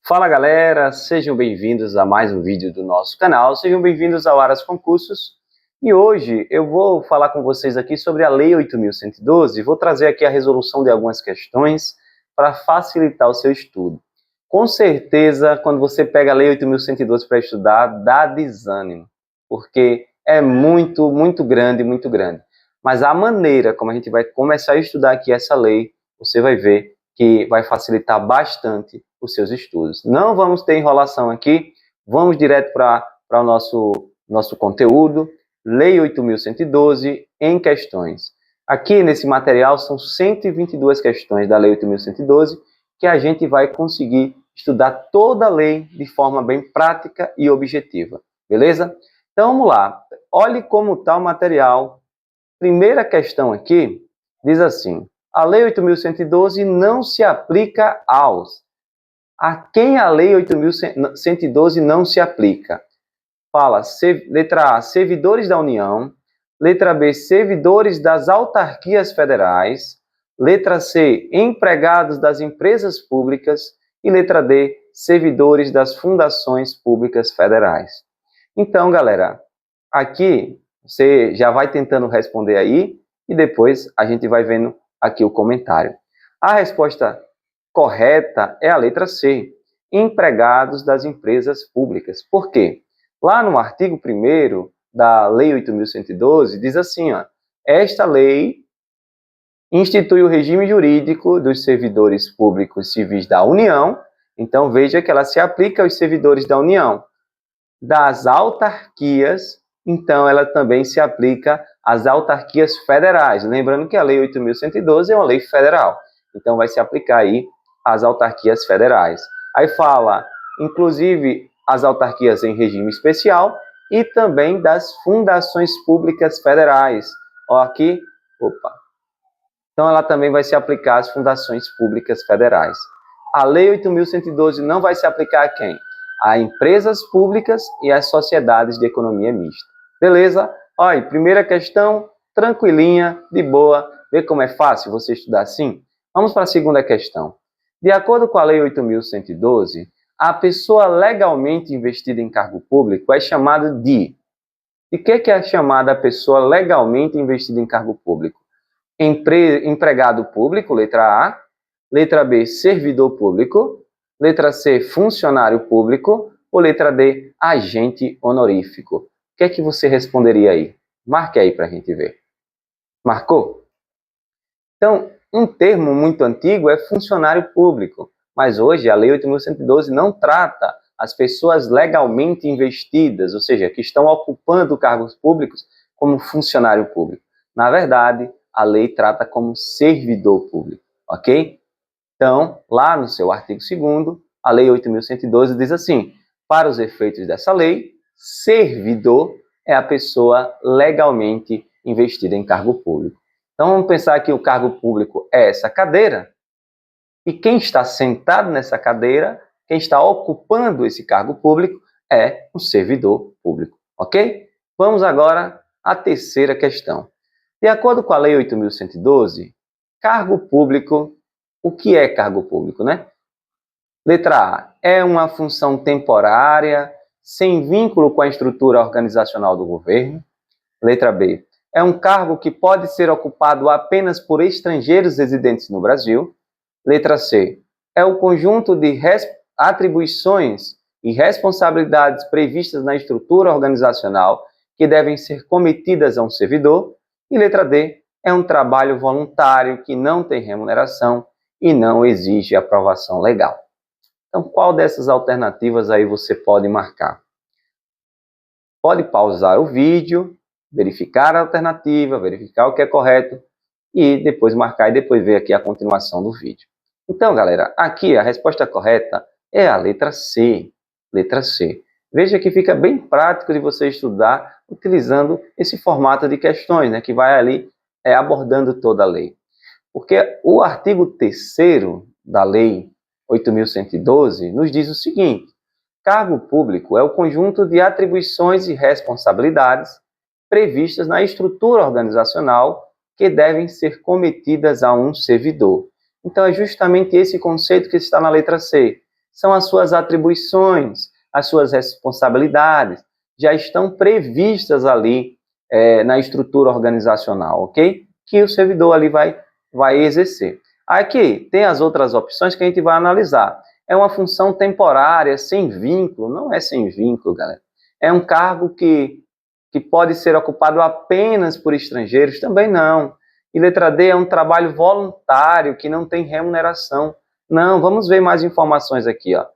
Fala galera, sejam bem-vindos a mais um vídeo do nosso canal, sejam bem-vindos ao Aras Concursos. E hoje eu vou falar com vocês aqui sobre a Lei 8.112, vou trazer aqui a resolução de algumas questões para facilitar o seu estudo. Com certeza, quando você pega a Lei 8.112 para estudar, dá desânimo, porque é muito grande. Mas a maneira como a gente vai começar a estudar aqui essa lei, você vai ver que vai facilitar bastante os seus estudos. Não vamos ter enrolação aqui, vamos direto para o nosso conteúdo, Lei 8.112 em questões. Aqui nesse material são 122 questões da Lei 8.112 que a gente vai conseguir estudar toda a lei de forma bem prática e objetiva, beleza? Então vamos lá, olhe como está o material. Primeira questão aqui diz assim: a Lei 8.112 não se aplica aos. A quem a Lei 8.112 não se aplica? Fala, letra A, servidores da União. Letra B, servidores das autarquias federais. Letra C, empregados das empresas públicas. E letra D, servidores das fundações públicas federais. Então, galera, aqui você já vai tentando responder aí e depois a gente vai vendo aqui o comentário. A resposta correta é a letra C, empregados das empresas públicas. Por quê? Lá no artigo 1º da Lei 8.112 diz assim, ó, esta lei institui o regime jurídico dos servidores públicos civis da União. Então veja que ela se aplica aos servidores da União. Das autarquias, então ela também se aplica às autarquias federais. Lembrando que a Lei 8.112 é uma lei federal, então vai se aplicar aí às autarquias federais. Aí fala, inclusive, as autarquias em regime especial e também das fundações públicas federais. Ó, aqui, opa. Então ela também vai se aplicar às fundações públicas federais. A Lei 8.112 não vai se aplicar a quem? A empresas públicas e às sociedades de economia mista. Beleza? Olha, primeira questão, tranquilinha, de boa. Vê como é fácil você estudar assim? Vamos para a segunda questão. De acordo com a Lei 8.112, a pessoa legalmente investida em cargo público é chamada de... De que é chamada a pessoa legalmente investida em cargo público? Empregado público, letra A. Letra B, servidor público. Letra C, funcionário público. Ou letra D, agente honorífico. O que é que você responderia aí? Marque aí para a gente ver. Marcou? Então, um termo muito antigo é funcionário público. Mas hoje a Lei 8.112 não trata as pessoas legalmente investidas, ou seja, que estão ocupando cargos públicos como funcionário público. Na verdade, a lei trata como servidor público, ok? Então, lá no seu artigo 2º, a Lei 8.112 diz assim: para os efeitos dessa lei, servidor é a pessoa legalmente investida em cargo público. Então, vamos pensar que o cargo público é essa cadeira, e quem está sentado nessa cadeira, quem está ocupando esse cargo público, é um servidor público, ok? Vamos agora à terceira questão. De acordo com a Lei 8.112, cargo público... O que é cargo público, né? Letra A, é uma função temporária, sem vínculo com a estrutura organizacional do governo. Letra B, é um cargo que pode ser ocupado apenas por estrangeiros residentes no Brasil. Letra C, é o conjunto de atribuições e responsabilidades previstas na estrutura organizacional que devem ser cometidas a um servidor. E letra D, é um trabalho voluntário que não tem remuneração e não exige aprovação legal. Então, qual dessas alternativas aí você pode marcar? Pode pausar o vídeo, verificar a alternativa, verificar o que é correto e depois marcar e depois ver aqui a continuação do vídeo. Então, galera, aqui a resposta correta é a letra C. Letra C. Veja que fica bem prático de você estudar utilizando esse formato de questões, né, que vai ali abordando toda a lei. Porque o artigo 3º da Lei 8.112 nos diz o seguinte: cargo público é o conjunto de atribuições e responsabilidades previstas na estrutura organizacional que devem ser cometidas a um servidor. Então é justamente esse conceito que está na letra C. são as suas atribuições, as suas responsabilidades, já estão previstas ali na estrutura organizacional, ok? Que o servidor ali vai exercer. Aqui tem as outras opções que a gente vai analisar. É uma função temporária, sem vínculo. Não é sem vínculo, galera. É um cargo que pode ser ocupado apenas por estrangeiros? Também não. E letra D é um trabalho voluntário, que não tem remuneração. Não, vamos ver mais informações aqui, ó.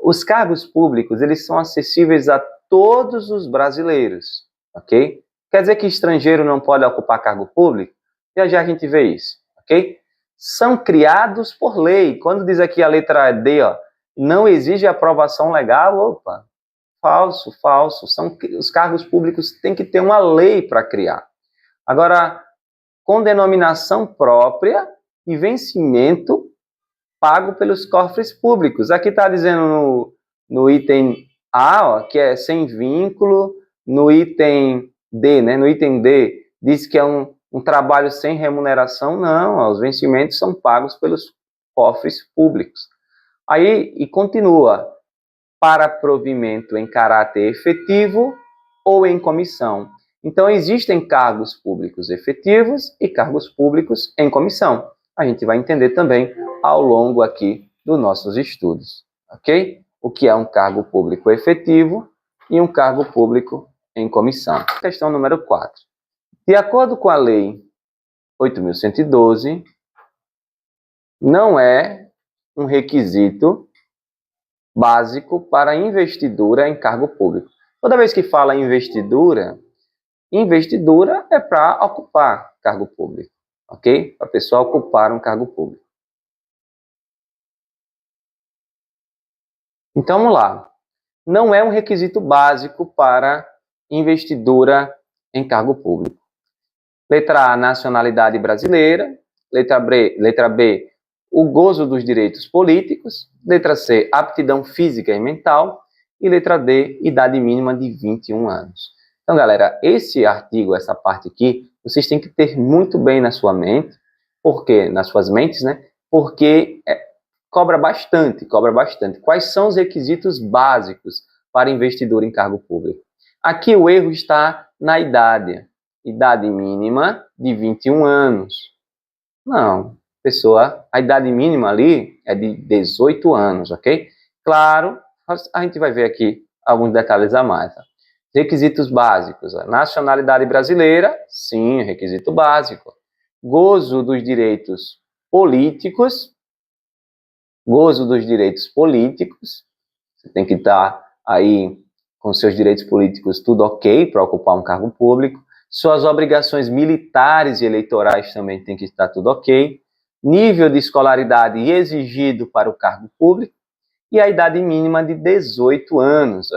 Os cargos públicos, eles são acessíveis a todos os brasileiros, ok? Quer dizer que estrangeiro não pode ocupar cargo público? Já a gente vê isso, ok? São criados por lei. Quando diz aqui a letra D, ó, não exige aprovação legal, opa, falso. Os cargos públicos têm que ter uma lei para criar. Agora, com denominação própria e vencimento pago pelos cofres públicos. Aqui está dizendo no item A, ó, que é sem vínculo. No item D, né? No item D, diz que é um trabalho sem remuneração. Não, ó, os vencimentos são pagos pelos cofres públicos. Aí, e continua, para provimento em caráter efetivo ou em comissão. Então, existem cargos públicos efetivos e cargos públicos em comissão. A gente vai entender também ao longo aqui dos nossos estudos, ok? O que é um cargo público efetivo e um cargo público em comissão. Questão número 4. De acordo com a Lei 8.112, não é um requisito básico para investidura em cargo público. Toda vez que fala investidura é para ocupar cargo público, ok? Para a pessoa ocupar um cargo público. Então, vamos lá. Não é um requisito básico para investidura em cargo público. Letra A, nacionalidade brasileira. Letra B, o gozo dos direitos políticos. Letra C, aptidão física e mental. E letra D, idade mínima de 21 anos. Então, galera, esse artigo, essa parte aqui, vocês têm que ter muito bem na sua mente, porque nas suas mentes, né? Porque cobra bastante. Quais são os requisitos básicos para investidor em cargo público? Aqui o erro está na idade. Idade mínima de 21 anos. Não, pessoa, a idade mínima ali é de 18 anos, ok? Claro, a gente vai ver aqui alguns detalhes a mais. Tá? Requisitos básicos. Nacionalidade brasileira, sim, requisito básico. Gozo dos direitos políticos. Você tem que estar aí com seus direitos políticos tudo ok para ocupar um cargo público. Suas obrigações militares e eleitorais também tem que estar tudo ok. Nível de escolaridade exigido para o cargo público. E a idade mínima de 18 anos.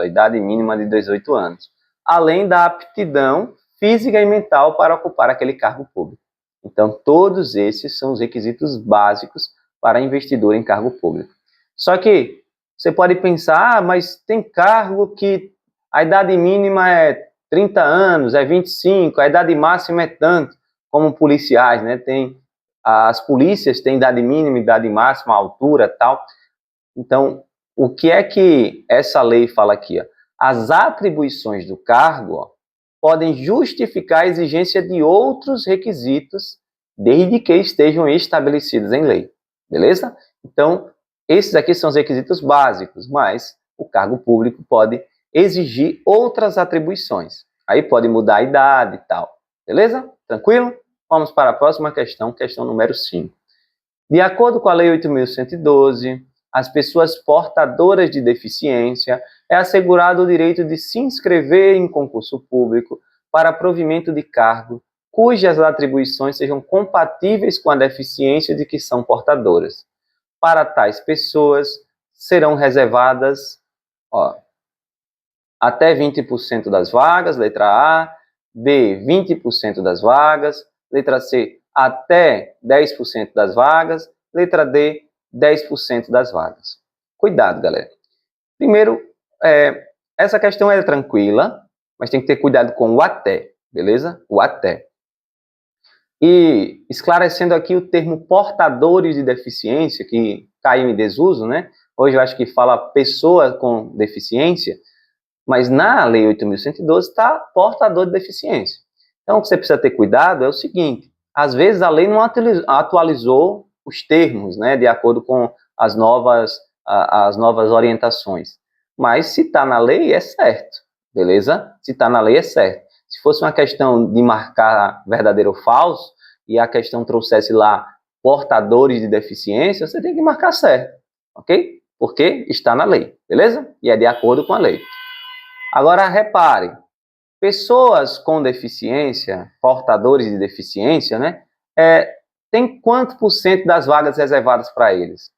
Além da aptidão física e mental para ocupar aquele cargo público. Então, todos esses são os requisitos básicos para investidor em cargo público. Só que você pode pensar, mas tem cargo que a idade mínima é 30 anos, é 25, a idade máxima é tanto, como policiais, né? As polícias têm idade mínima, idade máxima, altura, tal. Então, o que é que essa lei fala aqui? Ó? As atribuições do cargo, ó, podem justificar a exigência de outros requisitos, desde que estejam estabelecidos em lei. Beleza? Então, esses aqui são os requisitos básicos, mas o cargo público pode exigir outras atribuições. Aí pode mudar a idade e tal. Beleza? Tranquilo? Vamos para a próxima questão, questão número 5. De acordo com a Lei 8.112, as pessoas portadoras de deficiência é assegurado o direito de se inscrever em concurso público para provimento de cargo cujas atribuições sejam compatíveis com a deficiência de que são portadoras. Para tais pessoas, serão reservadas até 20% das vagas, letra A, B, 20% das vagas, letra C, até 10% das vagas, letra D, 10% das vagas. Cuidado, galera. Primeiro, essa questão é tranquila, mas tem que ter cuidado com o até, beleza? O até. E esclarecendo aqui o termo portadores de deficiência, que caiu em desuso, né? Hoje eu acho que fala pessoa com deficiência, mas na Lei 8.112 está portador de deficiência. Então, o que você precisa ter cuidado é o seguinte, às vezes a lei não atualizou os termos, né, de acordo com as novas orientações. Mas se está na lei, é certo, beleza? Se está na lei, é certo. Se fosse uma questão de marcar verdadeiro ou falso, e a questão trouxesse lá portadores de deficiência, você tem que marcar certo, ok? Porque está na lei, beleza? E é de acordo com a lei. Agora, repare, pessoas com deficiência, portadores de deficiência, né? Tem quanto por cento das vagas reservadas para eles?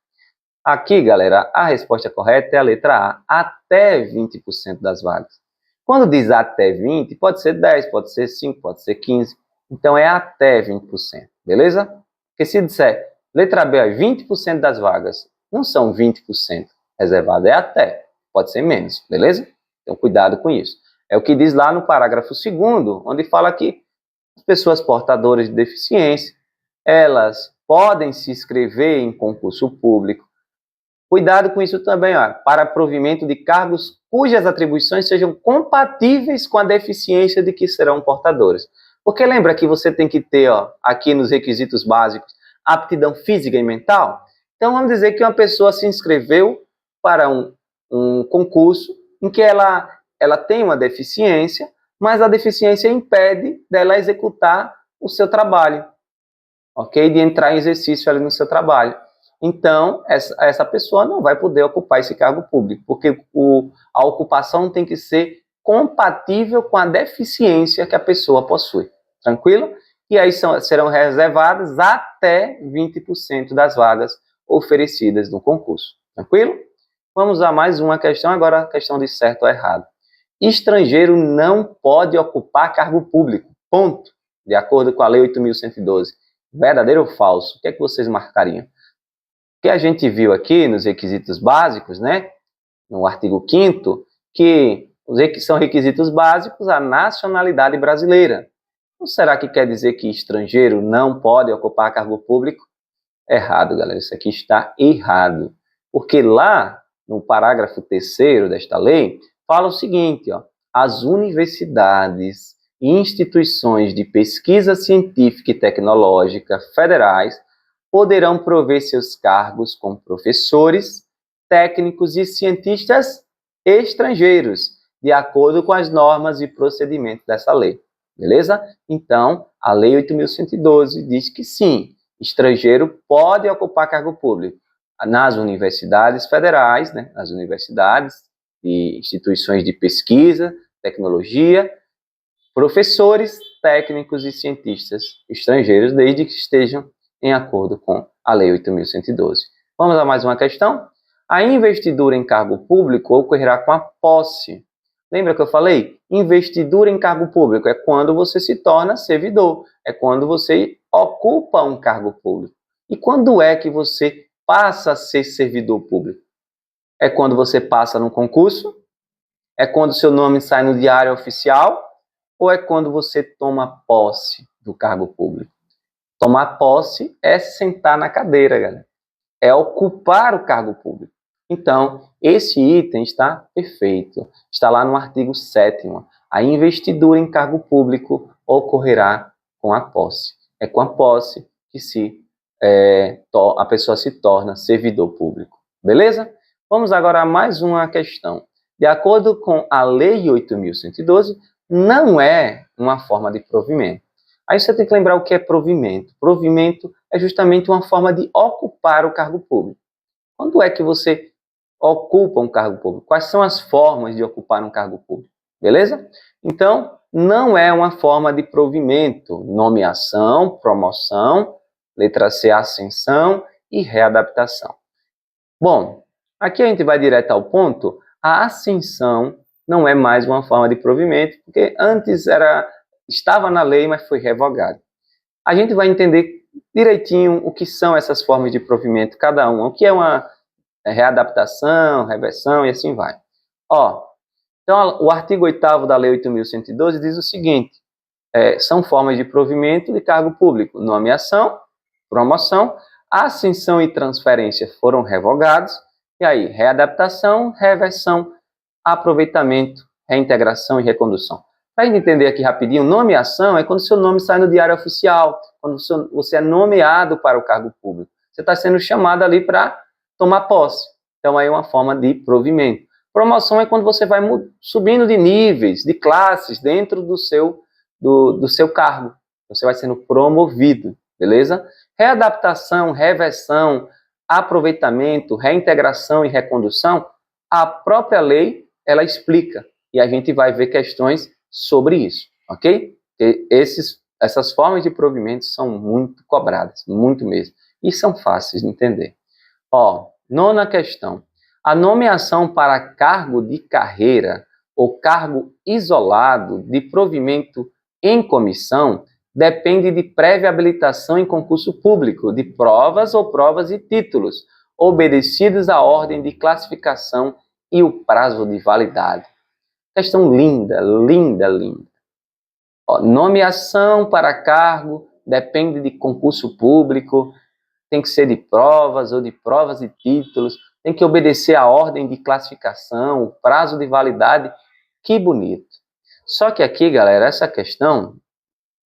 Aqui, galera, a resposta correta é a letra A, até 20% das vagas. Quando diz até 20, pode ser 10, pode ser 5, pode ser 15. Então, é até 20%, beleza? Porque se disser letra B é 20% das vagas, não são 20% reservadas, é até. Pode ser menos, beleza? Então, cuidado com isso. É o que diz lá no parágrafo 2º, onde fala que as pessoas portadoras de deficiência, elas podem se inscrever em concurso público. Cuidado com isso também, ó, para provimento de cargos cujas atribuições sejam compatíveis com a deficiência de que serão portadores. Porque lembra que você tem que ter, ó, aqui nos requisitos básicos, aptidão física e mental? Então, vamos dizer que uma pessoa se inscreveu para um concurso em que ela tem uma deficiência, mas a deficiência impede dela executar o seu trabalho, ok? De entrar em exercício ali no seu trabalho. Então, essa pessoa não vai poder ocupar esse cargo público, porque a ocupação tem que ser compatível com a deficiência que a pessoa possui. Tranquilo? E aí serão reservadas até 20% das vagas oferecidas no concurso. Tranquilo? Vamos a mais uma questão, agora a questão de certo ou errado. Estrangeiro não pode ocupar cargo público. Ponto. De acordo com a Lei 8.112. Verdadeiro ou falso? O que é que vocês marcariam? O que a gente viu aqui nos requisitos básicos, né? No artigo 5º, que são requisitos básicos a nacionalidade brasileira. Não será que quer dizer que estrangeiro não pode ocupar cargo público? Errado, galera. Isso aqui está errado. Porque lá, no parágrafo 3º desta lei, fala o seguinte, ó, as universidades e instituições de pesquisa científica e tecnológica federais poderão prover seus cargos com professores, técnicos e cientistas estrangeiros, de acordo com as normas e procedimentos dessa lei. Beleza? Então, a Lei 8.112 diz que sim, estrangeiro pode ocupar cargo público nas universidades federais, né, nas universidades e instituições de pesquisa, tecnologia, professores, técnicos e cientistas estrangeiros, desde que estejam em acordo com a Lei 8.112. Vamos a mais uma questão? A investidura em cargo público ocorrerá com a posse. Lembra que eu falei? Investidura em cargo público é quando você se torna servidor, é quando você ocupa um cargo público. E quando é que você passa a ser servidor público? É quando você passa num concurso? É quando seu nome sai no diário oficial? Ou é quando você toma posse do cargo público? Tomar posse é sentar na cadeira, galera. É ocupar o cargo público. Então, esse item está perfeito. Está lá no artigo 7º. A investidura em cargo público ocorrerá com a posse. É com a posse que a pessoa se torna servidor público. Beleza? Vamos agora a mais uma questão. De acordo com a Lei 8.112, não é uma forma de provimento. Aí você tem que lembrar o que é provimento. Provimento é justamente uma forma de ocupar o cargo público. Quando é que você ocupa um cargo público? Quais são as formas de ocupar um cargo público? Beleza? Então, não é uma forma de provimento. Nomeação, promoção, letra C, ascensão e readaptação. Bom, aqui a gente vai direto ao ponto. A ascensão não é mais uma forma de provimento, porque antes estava na lei, mas foi revogado. A gente vai entender direitinho o que são essas formas de provimento, cada uma. O que é uma readaptação, reversão e assim vai. Então, o artigo 8º da Lei 8.112 diz o seguinte, são formas de provimento de cargo público, nomeação, promoção, ascensão e transferência foram revogados E aí, readaptação, reversão, aproveitamento, reintegração e recondução. Para a gente entender aqui rapidinho, nomeação é quando seu nome sai no diário oficial, quando você é nomeado para o cargo público. Você está sendo chamado ali para tomar posse. Então, aí é uma forma de provimento. Promoção é quando você vai subindo de níveis, de classes, dentro do seu cargo. Você vai sendo promovido, beleza? Readaptação, reversão, aproveitamento, reintegração e recondução, a própria lei, ela explica. E a gente vai ver questões sobre isso, ok? Essas formas de provimento são muito cobradas, muito mesmo. E são fáceis de entender. Ó, nona questão. A nomeação para cargo de carreira ou cargo isolado de provimento em comissão depende de prévia habilitação em concurso público, de provas ou provas e títulos, obedecidos à ordem de classificação e o prazo de validade. Questão linda, linda, linda. Ó, nomeação para cargo depende de concurso público, tem que ser de provas ou de provas e títulos, tem que obedecer à ordem de classificação, o prazo de validade. Que bonito. Só que aqui, galera, essa questão,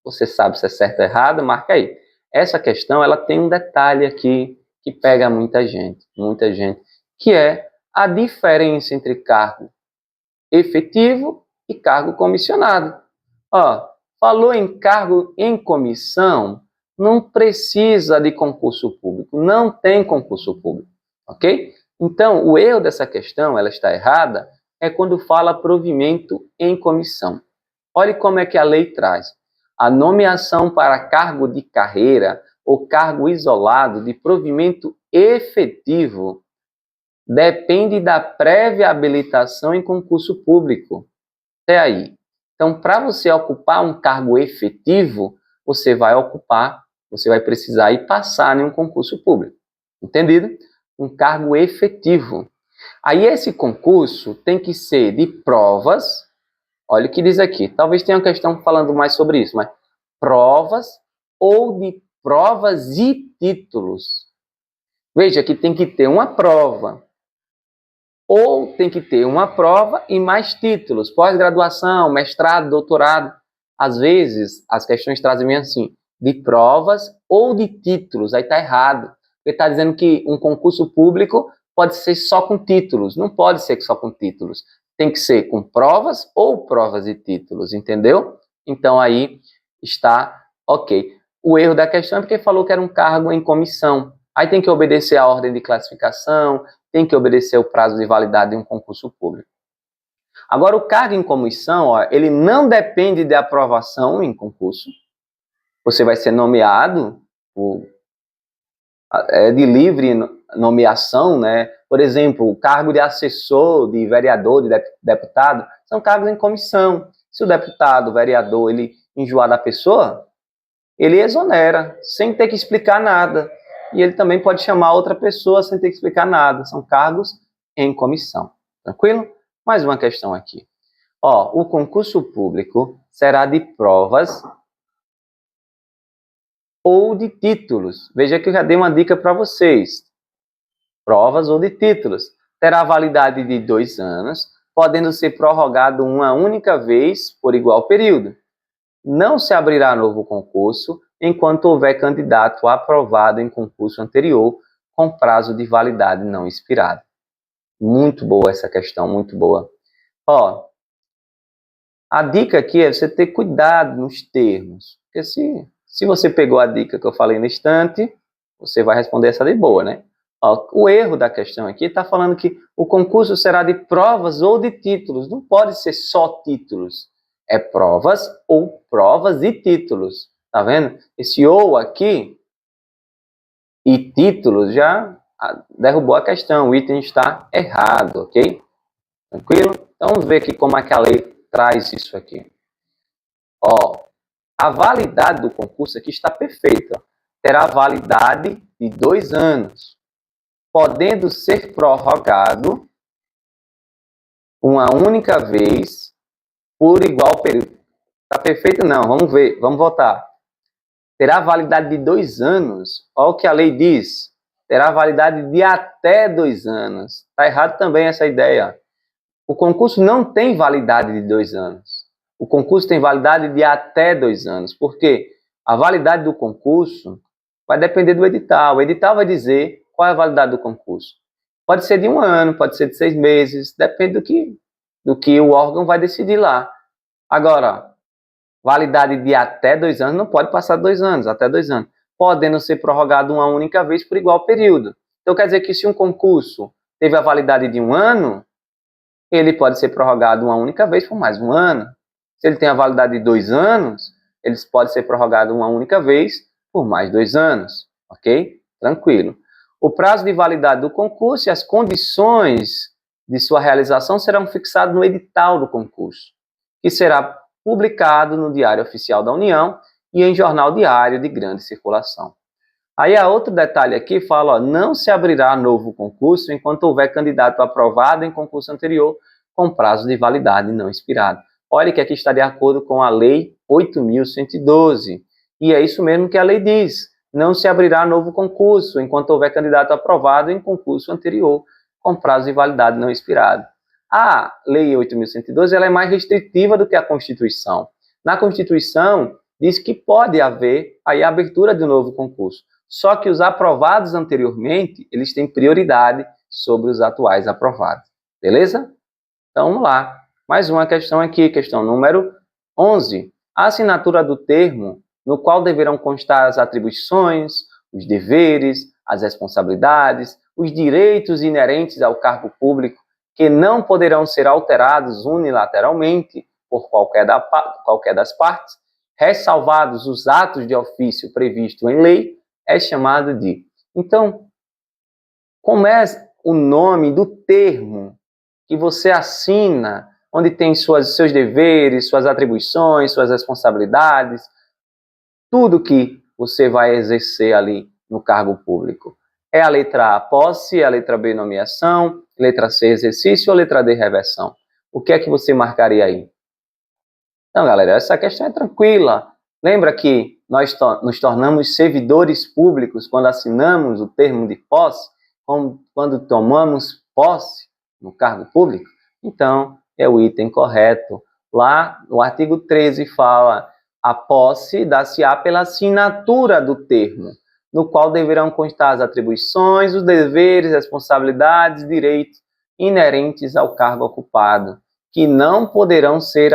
você sabe se é certo ou errado, marca aí. Essa questão, ela tem um detalhe aqui que pega muita gente, que é a diferença entre cargo efetivo e cargo comissionado. Ó, falou em cargo em comissão, não precisa de concurso público, não tem concurso público, ok? Então, o erro dessa questão, ela está errada, é quando fala provimento em comissão. Olhe como é que a lei traz. A nomeação para cargo de carreira ou cargo isolado de provimento efetivo depende da prévia habilitação em concurso público. Até aí. Então, para você ocupar um cargo efetivo, você vai precisar ir passar em um concurso público. Entendido? Um cargo efetivo. Aí esse concurso tem que ser de provas. Olha o que diz aqui. Talvez tenha uma questão falando mais sobre isso, mas provas ou de provas e títulos. Veja que tem que ter uma prova. Ou tem que ter uma prova e mais títulos. Pós-graduação, mestrado, doutorado. Às vezes, as questões trazem assim, de provas ou de títulos. Aí está errado. Porque está dizendo que um concurso público pode ser só com títulos. Não pode ser só com títulos. Tem que ser com provas ou provas e títulos, entendeu? Então aí está ok. O erro da questão é porque falou que era um cargo em comissão. Aí tem que obedecer à ordem de classificação, tem que obedecer o prazo de validade de um concurso público. Agora, o cargo em comissão, ó, ele não depende de aprovação em concurso. Você vai ser nomeado de livre nomeação, né? Por exemplo, o cargo de assessor, de vereador, de deputado, são cargos em comissão. Se o deputado, o vereador, ele enjoar da pessoa, ele exonera, sem ter que explicar nada. E ele também pode chamar outra pessoa sem ter que explicar nada. São cargos em comissão. Tranquilo? Mais uma questão aqui. Ó, o concurso público será de provas ou de títulos. Veja que eu já dei uma dica para vocês. Provas ou de títulos. Terá validade de 2 anos, podendo ser prorrogado uma única vez por igual período. Não se abrirá novo concurso enquanto houver candidato aprovado em concurso anterior com prazo de validade não expirado. Muito boa essa questão, muito boa. Ó, a dica aqui é você ter cuidado nos termos. Porque se você pegou a dica que eu falei no instante, você vai responder essa de boa, né? Ó, o erro da questão aqui está falando que o concurso será de provas ou de títulos. Não pode ser só títulos. É provas ou provas e títulos. Tá vendo? Esse ou aqui e títulos já derrubou a questão. O item está errado, ok? Tranquilo? Então vamos ver aqui como é que a lei traz isso aqui. Ó, a validade do concurso aqui está perfeita. Terá validade de 2 anos, podendo ser prorrogado uma única vez por igual período. Está perfeito? Não. Vamos ver. Vamos voltar. Terá validade de 2 anos. Olha o que a lei diz. terá validade de até 2 anos. Está errado também essa ideia. O concurso não tem validade de 2 anos. O concurso tem validade de até 2 anos. Por quê? A validade do concurso vai depender do edital. O edital vai dizer qual é a validade do concurso. Pode ser de 1 ano, pode ser de 6 meses, depende do que o órgão vai decidir lá. Agora, validade de até 2 anos não pode passar 2 anos, até 2 anos. Podendo ser prorrogado uma única vez por igual período. Então, quer dizer que se um concurso teve a validade de 1 ano, ele pode ser prorrogado uma única vez por mais 1 ano. Se ele tem a validade de 2 anos, ele pode ser prorrogado uma única vez por mais 2 anos. Ok? Tranquilo. O prazo de validade do concurso e as condições de sua realização serão fixados no edital do concurso, que será publicado no Diário Oficial da União e em jornal diário de grande circulação. Aí há outro detalhe aqui, fala, ó, não se abrirá novo concurso enquanto houver candidato aprovado em concurso anterior com prazo de validade não expirado. Olha que aqui está de acordo com a Lei 8.112, e é isso mesmo que a lei diz. Não se abrirá novo concurso enquanto houver candidato aprovado em concurso anterior com prazo de validade não expirado. A Lei 8.112 ela é mais restritiva do que a Constituição. Na Constituição, diz que pode haver aí a abertura de um novo concurso. Só que os aprovados anteriormente, eles têm prioridade sobre os atuais aprovados. Beleza? Então, vamos lá. Mais uma questão aqui, questão número 11. A assinatura do termo no qual deverão constar as atribuições, os deveres, as responsabilidades, os direitos inerentes ao cargo público, que não poderão ser alterados unilateralmente por qualquer das partes, ressalvados os atos de ofício previsto em lei, é chamado de. Então, como é o nome do termo que você assina, onde tem seus deveres, suas atribuições, suas responsabilidades, tudo que você vai exercer ali no cargo público? É a letra A, posse, a letra B, nomeação, letra C, exercício ou letra D, reversão? O que é que você marcaria aí? Então, galera, essa questão é tranquila. Lembra que nós nos tornamos servidores públicos quando assinamos o termo de posse, quando tomamos posse no cargo público? Então, é o item correto. Lá no artigo 13 fala: a posse dá-se-á pela assinatura do termo, no qual deverão constar as atribuições, os deveres, responsabilidades, direitos inerentes ao cargo ocupado, que não poderão ser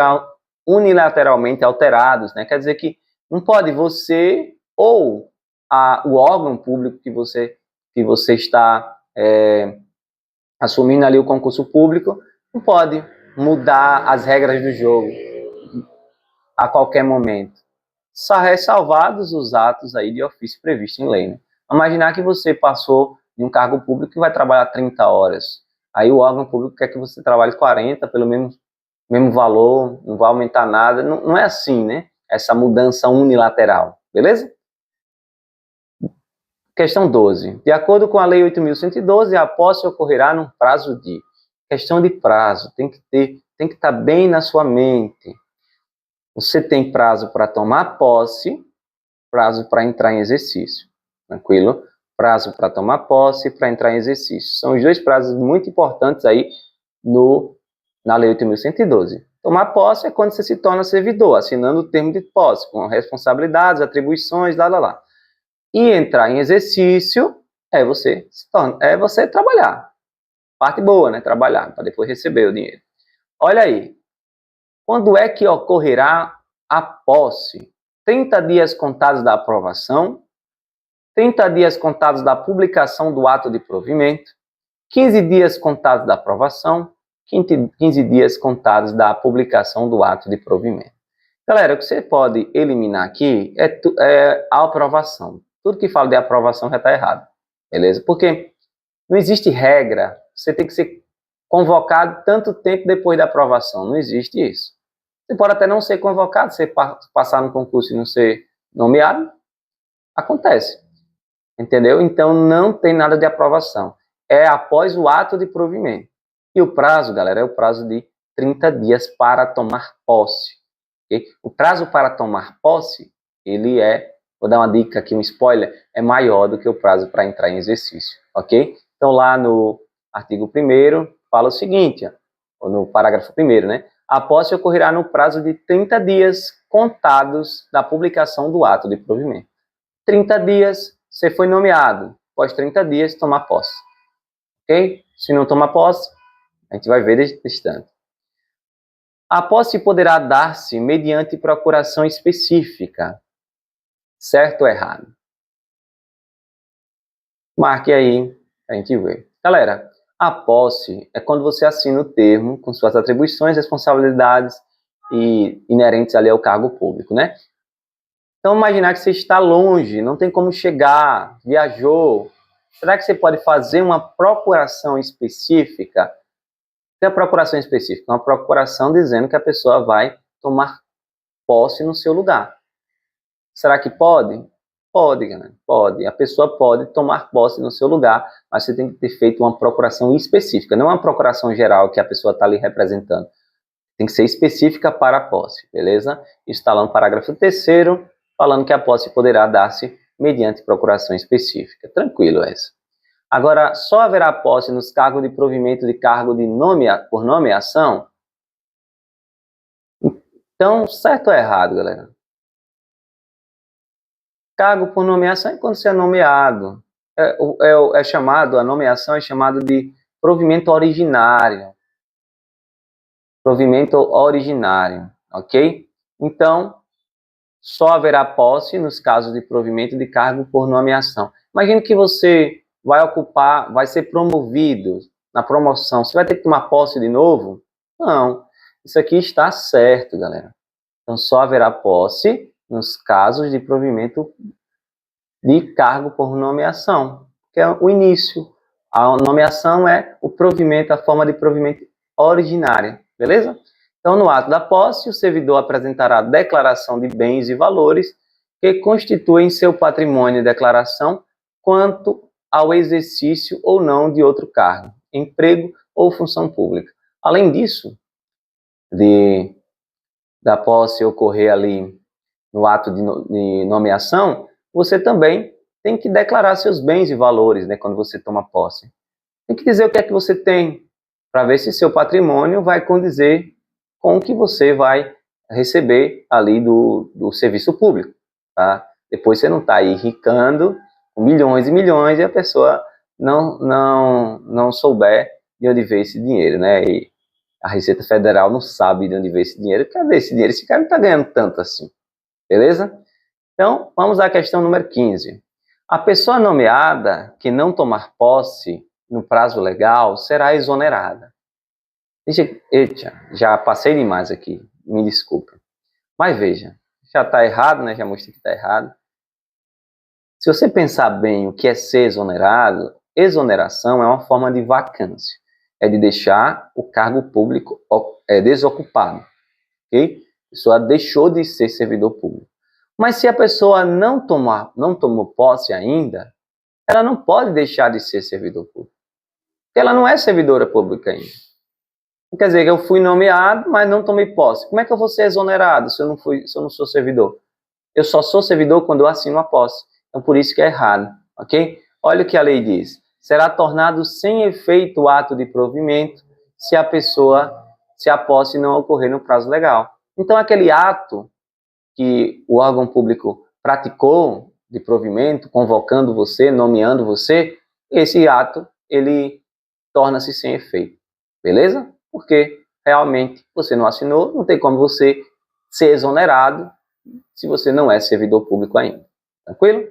unilateralmente alterados, né? Quer dizer que não pode você ou o órgão público que você está assumindo ali o concurso público, não pode mudar as regras do jogo a qualquer momento. Só ressalvados os atos aí de ofício previsto em lei, né? Imaginar que você passou em um cargo público e vai trabalhar 30 horas. Aí o órgão público quer que você trabalhe 40 pelo mesmo valor, não vai aumentar nada. Não é assim, né? Essa mudança unilateral, beleza? Questão 12. De acordo com a Lei 8.112, a posse ocorrerá num prazo de... Questão de prazo, tem que estar bem na sua mente. Você tem prazo para tomar posse, prazo para entrar em exercício. Tranquilo? Prazo para tomar posse e para entrar em exercício. São os dois prazos muito importantes aí na Lei 8.112. Tomar posse é quando você se torna servidor, assinando o termo de posse, com responsabilidades, atribuições, lá. E entrar em exercício é você trabalhar. Parte boa, né? Trabalhar, para depois receber o dinheiro. Olha aí. Quando é que ocorrerá a posse? 30 dias contados da aprovação, 30 dias contados da publicação do ato de provimento, 15 dias contados da aprovação, 15 dias contados da publicação do ato de provimento. Galera, o que você pode eliminar aqui é a aprovação. Tudo que fala de aprovação já está errado, beleza? Porque não existe regra, você tem que ser convocado tanto tempo depois da aprovação, não existe isso. Você pode até não ser convocado, você passar no concurso e não ser nomeado, acontece, entendeu? Então não tem nada de aprovação, é após o ato de provimento. E o prazo, galera, é o prazo de 30 dias para tomar posse. Okay? O prazo para tomar posse, ele é vou dar uma dica aqui, um spoiler, é maior do que o prazo para entrar em exercício, ok? Então lá no artigo 1º fala o seguinte, ou no parágrafo 1º, né? A posse ocorrerá no prazo de 30 dias contados da publicação do ato de provimento. 30 dias, você foi nomeado. Após 30 dias, tomar posse. Ok? Se não tomar posse, a gente vai ver distante. A posse poderá dar-se mediante procuração específica. Certo ou errado? Marque aí, a gente vê. Galera, a posse é quando você assina o termo com suas atribuições, responsabilidades e inerentes ali ao cargo público, né? Então, imaginar que você está longe, não tem como chegar, viajou. Será que você pode fazer uma procuração específica? O que é a procuração específica? Uma procuração dizendo que a pessoa vai tomar posse no seu lugar. Será que pode? Pode, galera, pode. A pessoa pode tomar posse no seu lugar, mas você tem que ter feito uma procuração específica, não uma procuração geral que a pessoa está ali representando. Tem que ser específica para a posse, beleza? Isso está lá no parágrafo 3º, falando que a posse poderá dar-se mediante procuração específica. Tranquilo essa. Agora, só haverá posse nos cargos de provimento de cargo de por nomeação? Então, certo ou errado, galera? Cargo por nomeação é quando você é nomeado. A nomeação é chamado de provimento originário. Provimento originário, ok? Então, só haverá posse nos casos de provimento de cargo por nomeação. Imagine que você vai ser promovido na promoção. Você vai ter que tomar posse de novo? Não. Isso aqui está certo, galera. Então, só haverá posse nos casos de provimento de cargo por nomeação, que é o início. A nomeação é o provimento, a forma de provimento originária, beleza? Então, no ato da posse, o servidor apresentará declaração de bens e valores que constituem seu patrimônio e declaração quanto ao exercício ou não de outro cargo, emprego ou função pública. Além disso, da posse ocorrer ali no ato de nomeação, você também tem que declarar seus bens e valores, né, quando você toma posse. Tem que dizer o que é que você tem, para ver se seu patrimônio vai condizer com o que você vai receber ali do serviço público, tá? Depois você não está aí ricando com milhões e milhões e a pessoa não souber de onde veio esse dinheiro, né? E a Receita Federal não sabe de onde veio esse dinheiro. Cadê esse dinheiro? Esse cara não está ganhando tanto assim, beleza? Então, vamos à questão número 15. A pessoa nomeada que não tomar posse no prazo legal será exonerada. Eita, já passei demais aqui, me desculpa. Mas veja, já está errado, né? Já mostrei que está errado. Se você pensar bem o que é ser exonerado, exoneração é uma forma de vacância. É de deixar o cargo público desocupado. Ok? A pessoa deixou de ser servidor público. Mas se a pessoa não tomou posse ainda, ela não pode deixar de ser servidor público. Porque ela não é servidora pública ainda. Quer dizer, eu fui nomeado, mas não tomei posse. Como é que eu vou ser exonerado se eu não sou servidor? Eu só sou servidor quando eu assino a posse. Então, por isso que é errado, ok? Olha o que a lei diz. Será tornado sem efeito o ato de provimento se a posse não ocorrer no prazo legal. Então, aquele ato que o órgão público praticou de provimento, convocando você, nomeando você, esse ato, ele torna-se sem efeito, beleza? Porque realmente você não assinou, não tem como você ser exonerado se você não é servidor público ainda. Tranquilo?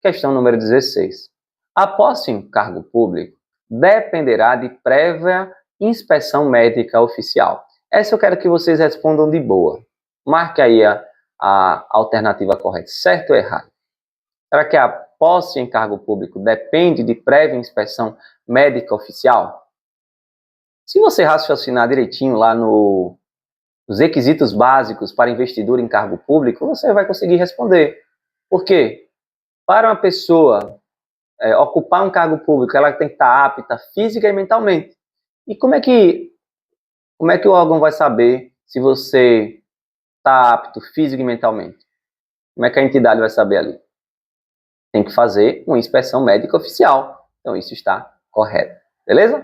Questão número 16. A posse em cargo público dependerá de prévia inspeção médica oficial. Essa eu quero que vocês respondam de boa. Marque aí a alternativa correta, certo ou errado? Será que a posse em cargo público depende de prévia inspeção médica oficial? Se você raciocinar direitinho lá nos requisitos básicos para investidura em cargo público, você vai conseguir responder. Por quê? Para uma pessoa ocupar um cargo público, ela tem que estar apta física e mentalmente. E como é que o órgão vai saber se você está apto física e mentalmente? Como é que a entidade vai saber ali? Tem que fazer uma inspeção médica oficial. Então, isso está correto. Beleza?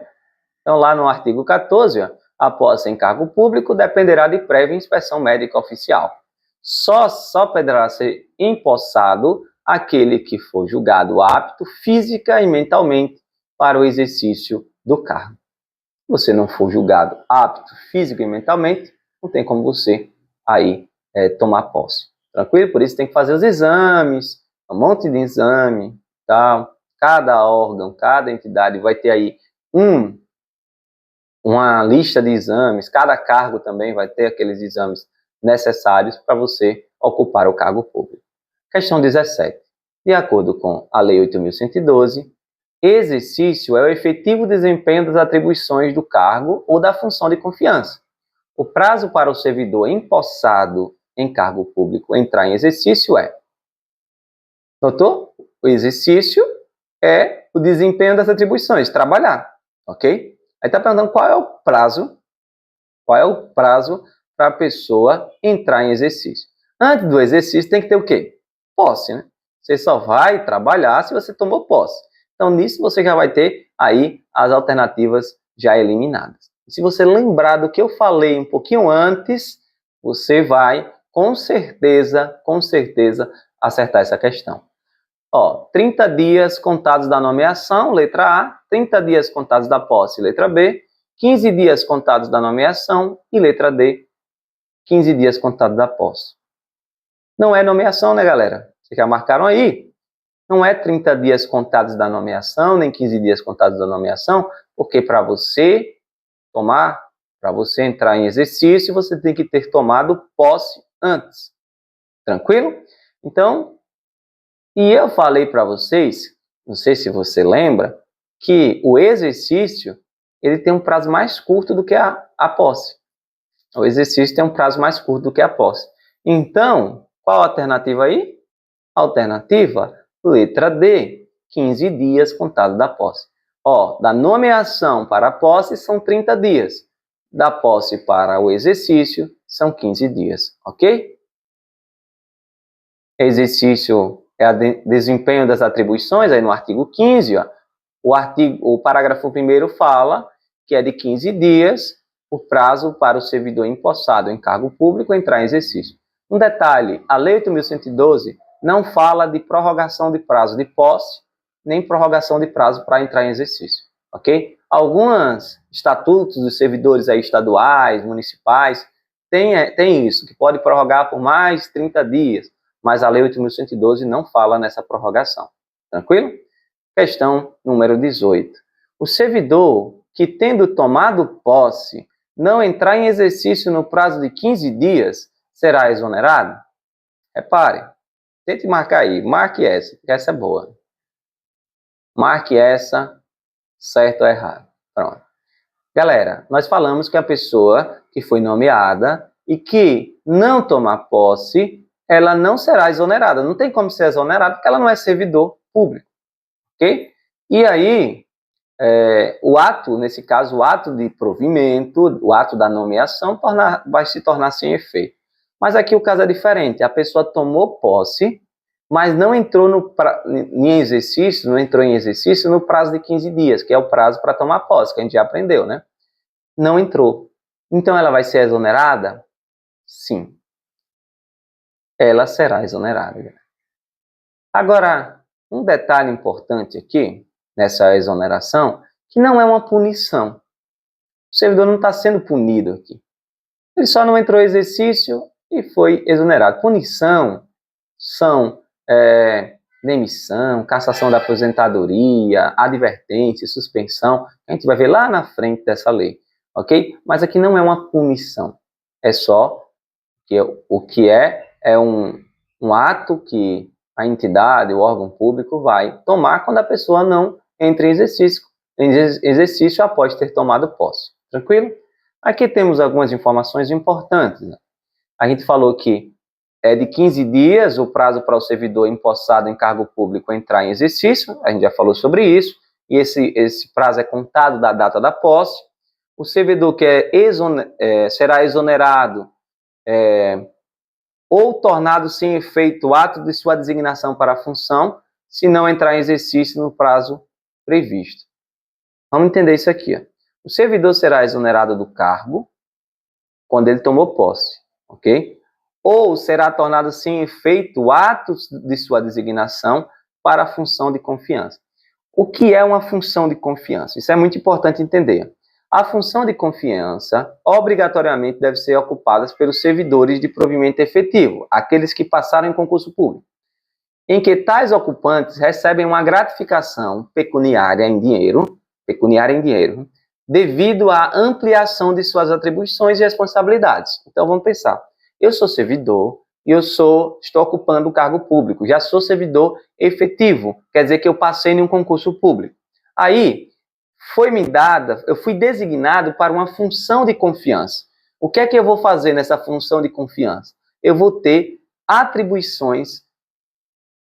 Então, lá no artigo 14, ó, a posse em cargo público dependerá de prévia inspeção médica oficial. Só poderá ser empossado aquele que for julgado apto física e mentalmente para o exercício do cargo. Se você não for julgado apto física e mentalmente, não tem como você aí tomar posse. Tranquilo? Por isso tem que fazer os exames, um monte de exame, tá? Cada órgão, cada entidade vai ter aí uma lista de exames, cada cargo também vai ter aqueles exames necessários para você ocupar o cargo público. Questão 17. De acordo com a Lei 8.112, exercício é o efetivo desempenho das atribuições do cargo ou da função de confiança. O prazo para o servidor empossado em cargo público entrar em exercício é... Notou? O exercício é o desempenho das atribuições, trabalhar, ok? Aí está perguntando qual é o prazo para a pessoa entrar em exercício. Antes do exercício tem que ter o quê? Posse, né? Você só vai trabalhar se você tomou posse. Então, nisso você já vai ter aí as alternativas já eliminadas. E se você lembrar do que eu falei um pouquinho antes, você vai, com certeza, acertar essa questão. Ó, 30 dias contados da nomeação, letra A, 30 dias contados da posse, letra B, 15 dias contados da nomeação e letra D, 15 dias contados da posse. Não é nomeação, né, galera? Vocês já marcaram aí? Não é 30 dias contados da nomeação, nem 15 dias contados da nomeação, porque para você entrar em exercício, você tem que ter tomado posse antes. Tranquilo? Então, e eu falei para vocês, não sei se você lembra, que o exercício ele tem um prazo mais curto do que a posse. O exercício tem um prazo mais curto do que a posse. Então, qual a alternativa aí? Alternativa, letra D, 15 dias contados da posse. Ó, da nomeação para a posse são 30 dias. Da posse para o exercício são 15 dias, ok? Exercício é o desempenho das atribuições, aí no artigo 15, ó, o parágrafo 1º fala que é de 15 dias o prazo para o servidor empossado em cargo público entrar em exercício. Um detalhe, a Lei 8.112 não fala de prorrogação de prazo de posse, nem prorrogação de prazo para entrar em exercício, ok? Alguns estatutos dos servidores aí estaduais, municipais, tem isso, que pode prorrogar por mais 30 dias, mas a Lei 8.112 não fala nessa prorrogação. Tranquilo? Questão número 18. O servidor que, tendo tomado posse, não entrar em exercício no prazo de 15 dias, será exonerado? Repare, tente marcar aí, marque essa, porque essa é boa. Marque essa, certo ou errado. Pronto. Galera, nós falamos que a pessoa que foi nomeada e que não tomar posse, ela não será exonerada. Não tem como ser exonerada porque ela não é servidor público, ok? E aí, o ato, nesse caso, o ato de provimento, o ato da nomeação, vai se tornar sem efeito. Mas aqui o caso é diferente. A pessoa tomou posse, mas não entrou em exercício no prazo de 15 dias, que é o prazo para tomar posse, que a gente já aprendeu, né? Não entrou. Então, ela vai ser exonerada? Sim. Ela será exonerada. Agora, um detalhe importante aqui, nessa exoneração, que não é uma punição. O servidor não está sendo punido aqui. Ele só não entrou em exercício e foi exonerado. Punição são demissão, cassação da aposentadoria, advertência, suspensão. A gente vai ver lá na frente dessa lei, ok? Mas aqui não é uma punição. É só que o que é um ato que a entidade, o órgão público vai tomar quando a pessoa não entra em exercício após ter tomado posse. Tranquilo? Aqui temos algumas informações importantes, né? A gente falou que é de 15 dias o prazo para o servidor empossado em cargo público entrar em exercício, a gente já falou sobre isso, e esse prazo é contado da data da posse. O servidor que será exonerado ou tornado sem efeito o ato de sua designação para a função, se não entrar em exercício no prazo previsto. Vamos entender isso aqui. Ó. O servidor será exonerado do cargo quando ele tomou posse, ok? Ou será tornado sem efeito o ato de sua designação para a função de confiança. O que é uma função de confiança? Isso é muito importante entender. A função de confiança, obrigatoriamente, deve ser ocupada pelos servidores de provimento efetivo, aqueles que passaram em concurso público, em que tais ocupantes recebem uma gratificação pecuniária em dinheiro, devido à ampliação de suas atribuições e responsabilidades. Então, vamos pensar. Eu sou servidor e estou ocupando o cargo público. Já sou servidor efetivo, quer dizer que eu passei em um concurso público. Aí, eu fui designado para uma função de confiança. O que é que eu vou fazer nessa função de confiança? Eu vou ter atribuições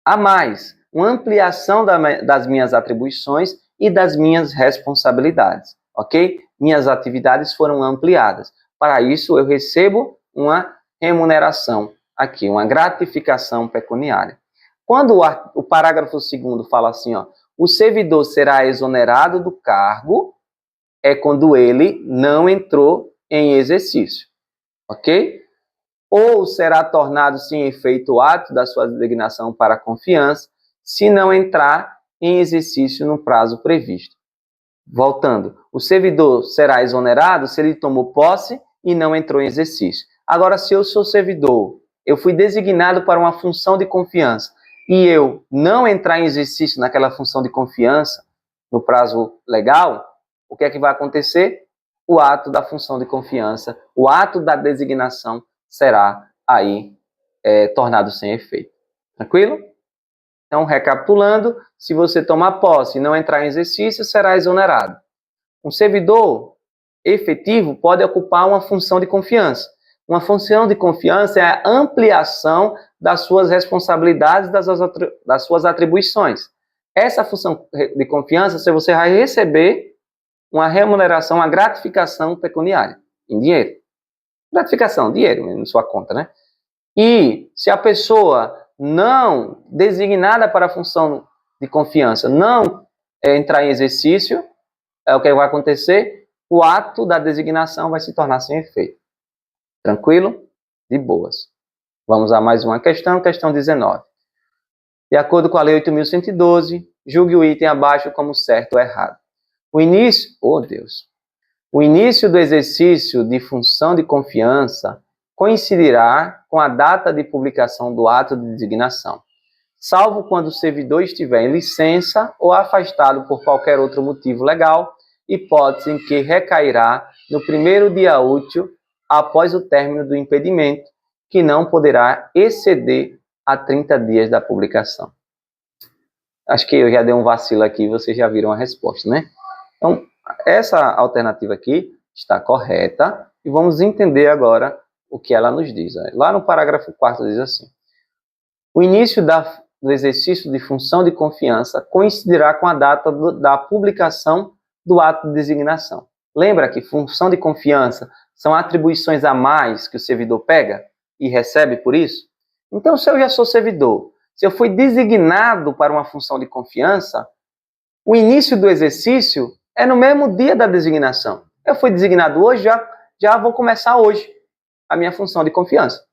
a mais, uma ampliação das minhas atribuições e das minhas responsabilidades, ok? Minhas atividades foram ampliadas. Para isso, eu recebo uma remuneração aqui, uma gratificação pecuniária. Quando o parágrafo 2º fala assim, ó, o servidor será exonerado do cargo, é quando ele não entrou em exercício, ok? Ou será tornado sem efeito o ato da sua designação para a confiança, se não entrar em exercício no prazo previsto. Voltando, o servidor será exonerado se ele tomou posse e não entrou em exercício. Agora, se eu sou servidor, eu fui designado para uma função de confiança e eu não entrar em exercício naquela função de confiança no prazo legal, o que é que vai acontecer? O ato da função de confiança, o ato da designação será aí tornado sem efeito. Tranquilo? Então, recapitulando, se você tomar posse e não entrar em exercício, será exonerado. Um servidor efetivo pode ocupar uma função de confiança. Uma função de confiança é a ampliação das suas responsabilidades, das suas atribuições. Essa função de confiança, você vai receber uma remuneração, uma gratificação pecuniária, em dinheiro. Gratificação, dinheiro na sua conta, né? E se a pessoa não designada para a função de confiança não entrar em exercício, o que vai acontecer? O ato da designação vai se tornar sem efeito. Tranquilo? De boas. Vamos a mais uma questão, questão 19. De acordo com a Lei 8.112, julgue o item abaixo como certo ou errado. O início do exercício de função de confiança coincidirá com a data de publicação do ato de designação, salvo quando o servidor estiver em licença ou afastado por qualquer outro motivo legal, hipótese em que recairá no primeiro dia útil após o término do impedimento, que não poderá exceder a 30 dias da publicação. Acho que eu já dei um vacilo aqui, vocês já viram a resposta, né? Então, essa alternativa aqui está correta e vamos entender agora o que ela nos diz. Lá no parágrafo 4 diz assim: o início do exercício de função de confiança coincidirá com a data da publicação do ato de designação. Lembra que função de confiança são atribuições a mais que o servidor pega e recebe por isso? Então, se eu já sou servidor, se eu fui designado para uma função de confiança, o início do exercício é no mesmo dia da designação. Eu fui designado hoje, já vou começar hoje a minha função de confiança.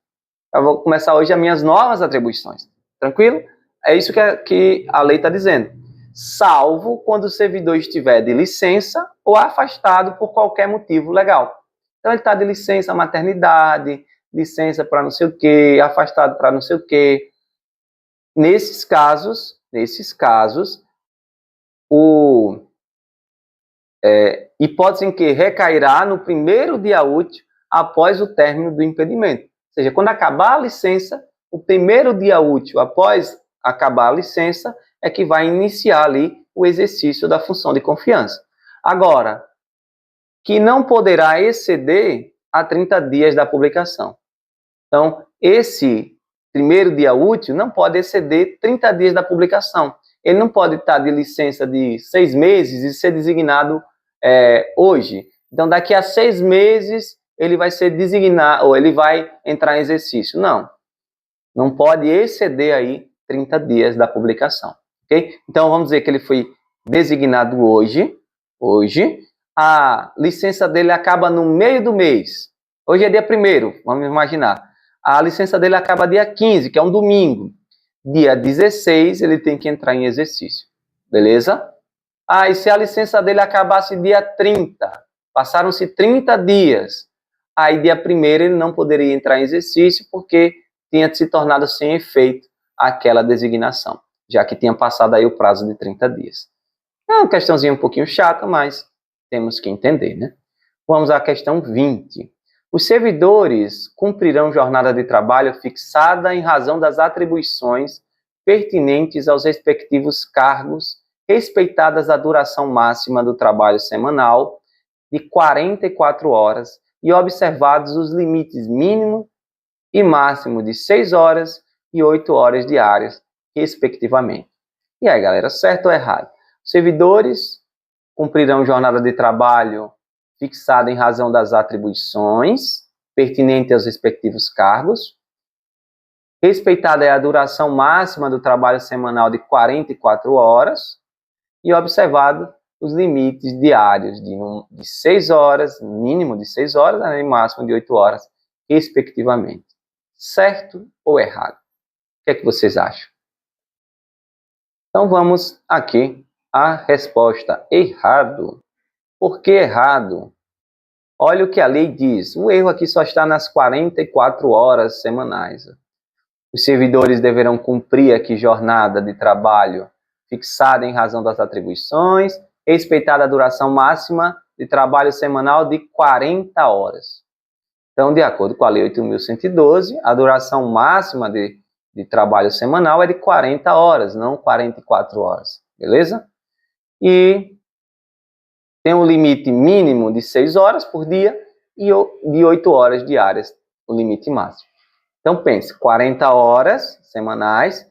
Eu vou começar hoje as minhas novas atribuições. Tranquilo? É isso que a lei está dizendo. Salvo quando o servidor estiver de licença ou afastado por qualquer motivo legal. Então, ele está de licença maternidade, licença para não sei o quê, afastado para não sei o quê. Nesses casos, hipótese em que recairá no primeiro dia útil após o término do impedimento. Ou seja, quando acabar a licença, o primeiro dia útil após acabar a licença é que vai iniciar ali o exercício da função de confiança. Agora, que não poderá exceder a 30 dias da publicação. Então, esse primeiro dia útil não pode exceder 30 dias da publicação. Ele não pode estar de licença de 6 meses e ser designado hoje. Então, daqui a 6 meses, ele vai ser designado, ou ele vai entrar em exercício. Não. Não pode exceder aí 30 dias da publicação, ok? Então, vamos dizer que ele foi designado hoje, a licença dele acaba no meio do mês. Hoje é dia 1º, vamos imaginar. A licença dele acaba dia 15, que é um domingo. Dia 16, ele tem que entrar em exercício, beleza? E se a licença dele acabasse dia 30, passaram-se 30 dias, aí dia 1º ele não poderia entrar em exercício porque tinha se tornado sem efeito aquela designação, já que tinha passado aí o prazo de 30 dias. É uma questãozinha um pouquinho chata, mas temos que entender, né? Vamos à questão 20. Os servidores cumprirão jornada de trabalho fixada em razão das atribuições pertinentes aos respectivos cargos, respeitadas a duração máxima do trabalho semanal de 44 horas e observados os limites mínimo e máximo de 6 horas e 8 horas diárias, respectivamente. E aí, galera, certo ou errado? Os servidores cumprirão jornada de trabalho fixada em razão das atribuições pertinentes aos respectivos cargos. Respeitada é a duração máxima do trabalho semanal de 44 horas e observado os limites diários de 6 horas, mínimo de 6 horas e máximo de 8 horas, respectivamente. Certo ou errado? O que é que vocês acham? Então vamos aqui à resposta: errado. Por que errado? Olha o que a lei diz. O erro aqui só está nas 44 horas semanais. Os servidores deverão cumprir aqui jornada de trabalho fixada em razão das atribuições, respeitada a duração máxima de trabalho semanal de 40 horas. Então, de acordo com a Lei 8.112, a duração máxima de trabalho semanal é de 40 horas, não 44 horas, beleza? E tem um limite mínimo de 6 horas por dia e de 8 horas diárias, o limite máximo. Então, pense, 40 horas semanais,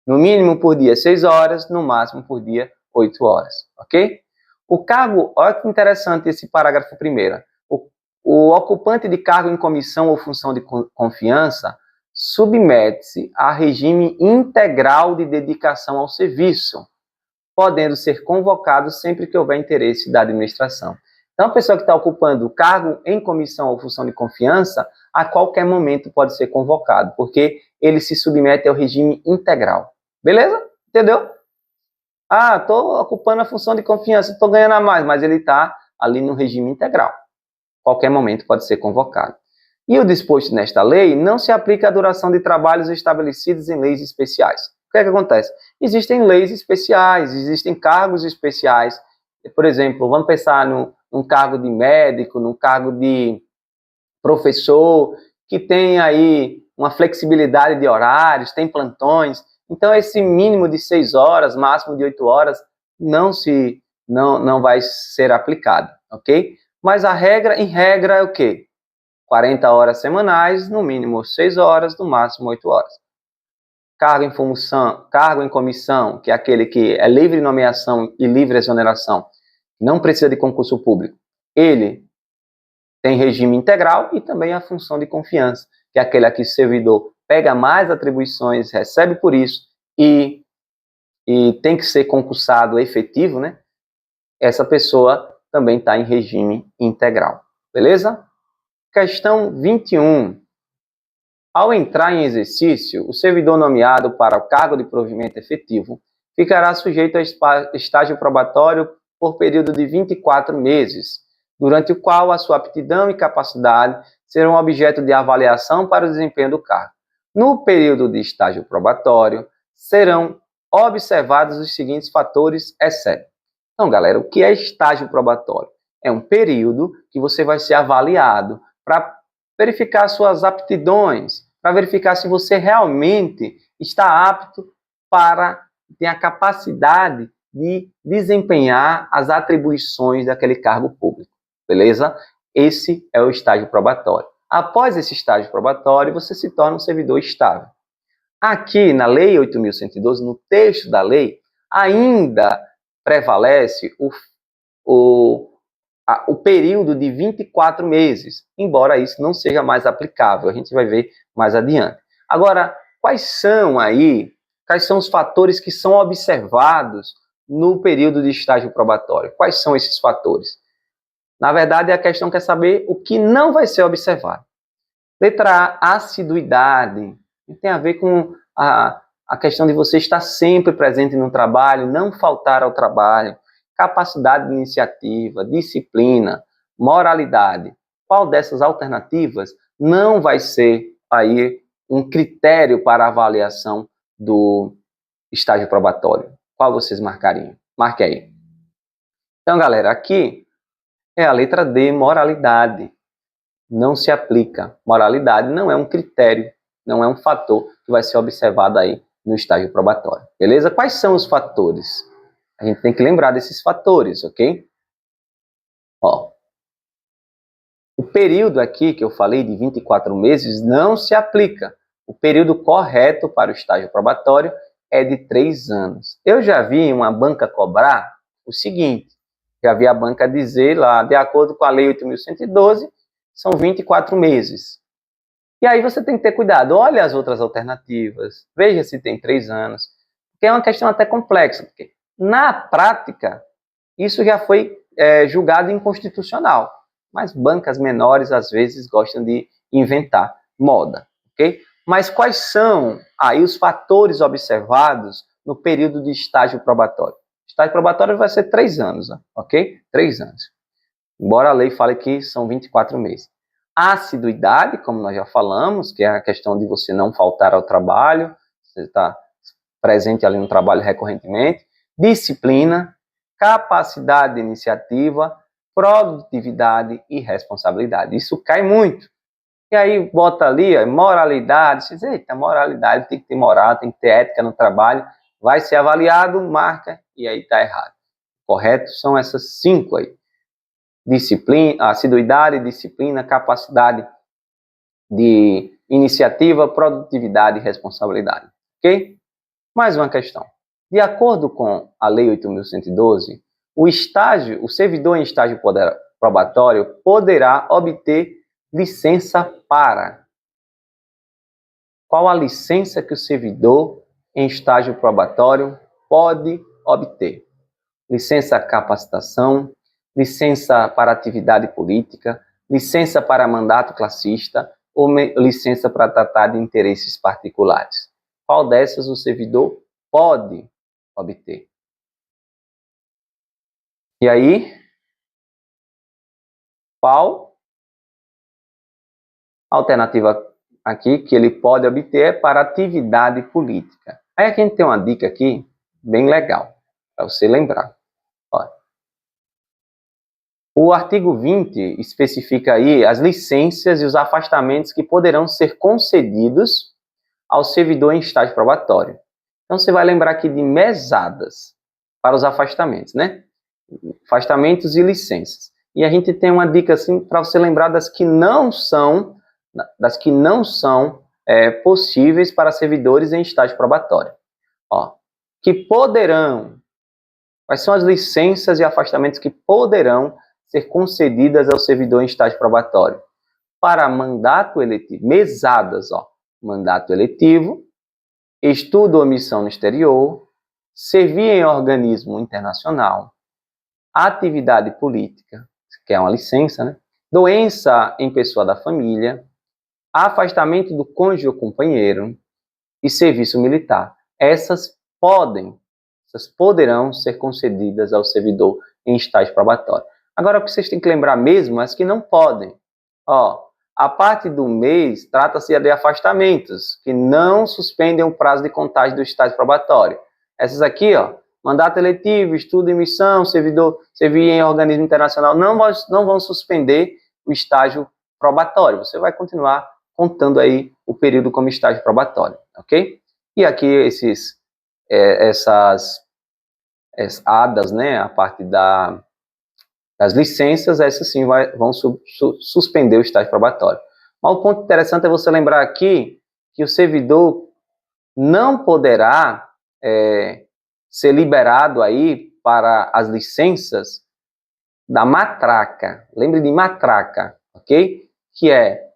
no mínimo por dia 6 horas, no máximo por dia 8 horas, ok? O cargo, olha que interessante esse parágrafo primeiro. O ocupante de cargo em comissão ou função de confiança submete-se a regime integral de dedicação ao serviço, podendo ser convocado sempre que houver interesse da administração. Então, a pessoa que está ocupando o cargo em comissão ou função de confiança, a qualquer momento pode ser convocado, porque ele se submete ao regime integral. Beleza? Entendeu? Estou ocupando a função de confiança, estou ganhando a mais, mas ele está ali no regime integral. Qualquer momento pode ser convocado. E o disposto nesta lei não se aplica à duração de trabalhos estabelecidos em leis especiais. O que é que acontece? Existem leis especiais, existem cargos especiais. Por exemplo, vamos pensar num cargo de médico, num cargo de professor, que tem aí uma flexibilidade de horários, tem plantões. Então, esse mínimo de 6 horas, máximo de 8 horas, não vai ser aplicado, ok? Mas a regra, em regra, é o quê? 40 horas semanais, no mínimo 6 horas, no máximo 8 horas. Cargo em função, cargo em comissão, que é aquele que é livre nomeação e livre exoneração, não precisa de concurso público. Ele tem regime integral e também a função de confiança, que é aquele que o servidor pega mais atribuições, recebe por isso e tem que ser concursado efetivo, né? Essa pessoa também está em regime integral. Beleza? Questão 21. Ao entrar em exercício, o servidor nomeado para o cargo de provimento efetivo ficará sujeito a estágio probatório por período de 24 meses, durante o qual a sua aptidão e capacidade serão objeto de avaliação para o desempenho do cargo. No período de estágio probatório, serão observados os seguintes fatores, exceto. Então, galera, o que é estágio probatório? É um período que você vai ser avaliado para verificar suas aptidões, para verificar se você realmente está apto para ter a capacidade de desempenhar as atribuições daquele cargo público, beleza? Esse é o estágio probatório. Após esse estágio probatório, você se torna um servidor estável. Aqui na Lei 8.112, no texto da lei, ainda prevalece o período de 24 meses, embora isso não seja mais aplicável, a gente vai ver mais adiante. Agora, quais são os fatores que são observados no período de estágio probatório? Quais são esses fatores? Na verdade, a questão quer saber o que não vai ser observado. Letra A, assiduidade. Tem a ver com a questão de você estar sempre presente no trabalho, não faltar ao trabalho. Capacidade de iniciativa, disciplina, moralidade. Qual dessas alternativas não vai ser aí um critério para avaliação do estágio probatório? Qual vocês marcariam? Marque aí. Então, galera, aqui é a letra D, moralidade. Não se aplica. Moralidade não é um critério, não é um fator que vai ser observado aí no estágio probatório. Beleza? Quais são os fatores? A gente tem que lembrar desses fatores, ok? Ó, o período aqui que eu falei de 24 meses não se aplica. O período correto para o estágio probatório é de 3 anos. Eu já vi uma banca cobrar o seguinte, já vi a banca dizer lá, de acordo com a Lei 8.112, são 24 meses. E aí você tem que ter cuidado, olha as outras alternativas, veja se tem 3 anos, porque é uma questão até complexa, porque na prática, isso já foi julgado inconstitucional, mas bancas menores às vezes gostam de inventar moda, ok? Mas quais são aí os fatores observados no período de estágio probatório? Estágio probatório vai ser 3 anos, ok? 3 anos. Embora a lei fale que são 24 meses. Assiduidade, como nós já falamos, que é a questão de você não faltar ao trabalho, você está presente ali no trabalho recorrentemente. Disciplina, capacidade de iniciativa, produtividade e responsabilidade. Isso cai muito. E aí bota ali, moralidade, você diz, eita, moralidade, tem que ter moral, tem que ter ética no trabalho, vai ser avaliado, marca, e aí está errado. Correto? São essas 5 aí. Disciplina, assiduidade, disciplina, capacidade de iniciativa, produtividade e responsabilidade. Ok? Mais uma questão. De acordo com a Lei 8.112, o servidor em estágio probatório poderá obter licença para. Qual a licença que o servidor em estágio probatório pode obter? Licença capacitação, licença para atividade política, licença para mandato classista ou licença para tratar de interesses particulares. Qual dessas o servidor pode obter? E aí, qual alternativa aqui que ele pode obter é para atividade política? Aí aqui a gente tem uma dica aqui bem legal, para você lembrar. Olha. O artigo 20 especifica aí as licenças e os afastamentos que poderão ser concedidos ao servidor em estágio probatório. Então, você vai lembrar aqui de mesadas para os afastamentos, né? Afastamentos e licenças. E a gente tem uma dica assim para você lembrar das que não são possíveis para servidores em estágio probatório. Ó, que poderão. Quais são as licenças e afastamentos que poderão ser concedidas ao servidor em estágio probatório? Para mandato eletivo, mesadas, ó, mandato eletivo, estudo ou missão no exterior, servir em organismo internacional, atividade política, que é uma licença, né? Doença em pessoa da família, afastamento do cônjuge ou companheiro e serviço militar. Essas poderão ser concedidas ao servidor em estágio probatório. Agora, o que vocês têm que lembrar mesmo é as que não podem. Ó, a parte do mês trata-se de afastamentos, que não suspendem o prazo de contagem do estágio probatório. Essas aqui, ó, mandato eletivo, estudo e missão, servir em organismo internacional, não vão suspender o estágio probatório. Você vai continuar contando aí o período como estágio probatório, ok? E aqui essas ADAs, né, a parte das licenças, essas sim vão suspender o estágio probatório. Mas o ponto interessante é você lembrar aqui que o servidor não poderá ser liberado aí para as licenças da matraca. Lembre de matraca, ok? Que é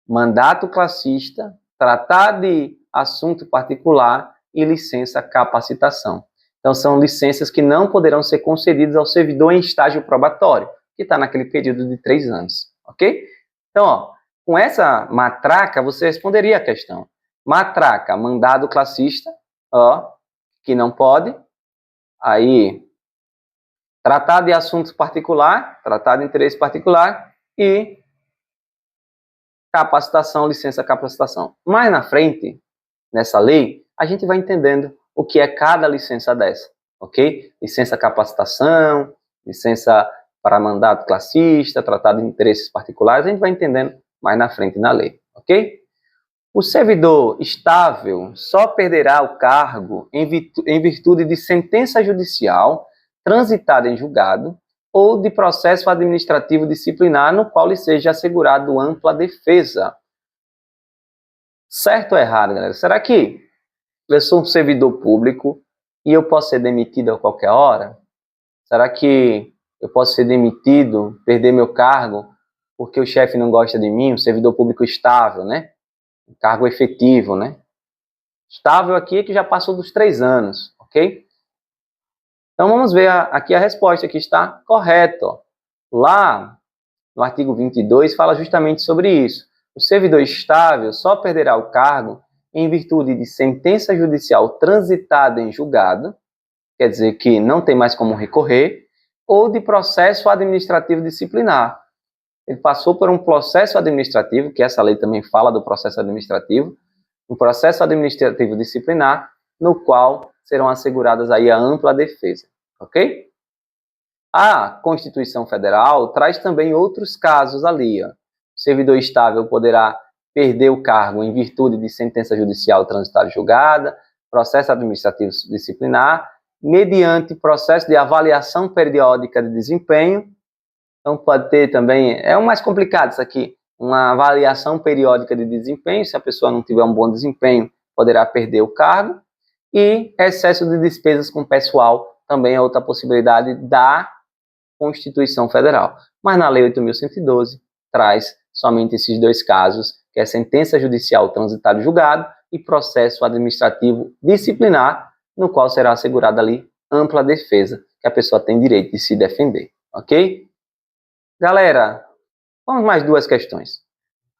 mandato classista, tratar de assunto particular e licença capacitação. Então, são licenças que não poderão ser concedidas ao servidor em estágio probatório, que está naquele período de 3 anos, ok? Então, ó, com essa matraca, você responderia a questão. Matraca, mandado classista, ó, que não pode. Aí, tratado de assuntos particular, tratado de interesse particular e capacitação, licença capacitação. Mais na frente, nessa lei, a gente vai entendendo o que é cada licença dessa, ok? Licença capacitação, licença para mandato classista, tratado de interesses particulares, a gente vai entendendo mais na frente na lei, ok? O servidor estável só perderá o cargo em virtude de sentença judicial transitada em julgado ou de processo administrativo disciplinar no qual lhe seja assegurado ampla defesa. Certo ou errado, galera? Será que eu sou um servidor público e eu posso ser demitido a qualquer hora? Será que eu posso ser demitido, perder meu cargo, porque o chefe não gosta de mim? Um servidor público estável, né? Um cargo efetivo, né? Estável aqui que já passou dos 3 anos, ok? Então vamos ver aqui a resposta que está correta. Ó. Lá no artigo 22 fala justamente sobre isso. O servidor estável só perderá o cargo em virtude de sentença judicial transitada em julgado, quer dizer que não tem mais como recorrer, ou de processo administrativo disciplinar. Ele passou por um processo administrativo, que essa lei também fala do processo administrativo, um processo administrativo disciplinar, no qual serão asseguradas aí a ampla defesa, ok? A Constituição Federal traz também outros casos ali, ó. O servidor estável poderá perder o cargo em virtude de sentença judicial transitada e julgada, processo administrativo disciplinar, mediante processo de avaliação periódica de desempenho. Então pode ter também, é o mais complicado isso aqui, uma avaliação periódica de desempenho. Se a pessoa não tiver um bom desempenho, poderá perder o cargo. E excesso de despesas com pessoal também é outra possibilidade da Constituição Federal. Mas na Lei 8.112 traz somente esses 2 casos, que é sentença judicial transitada e julgado e processo administrativo disciplinar, no qual será assegurada ali ampla defesa, que a pessoa tem direito de se defender, ok? Galera, vamos mais 2 questões.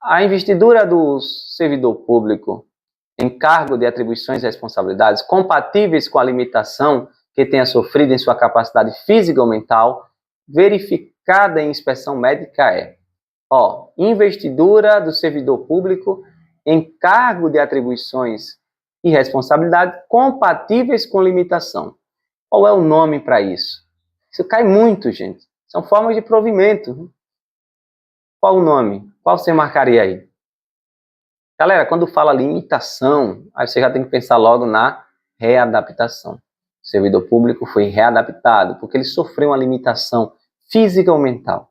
A investidura do servidor público em cargo de atribuições e responsabilidades compatíveis com a limitação que tenha sofrido em sua capacidade física ou mental, verificada em inspeção médica é, ó, investidura do servidor público em cargo de atribuições e responsabilidades compatíveis com limitação. Qual é o nome para isso? Isso cai muito, gente. São formas de provimento. Qual o nome? Qual você marcaria aí? Galera, quando fala limitação, aí você já tem que pensar logo na readaptação. O servidor público foi readaptado porque ele sofreu uma limitação física ou mental.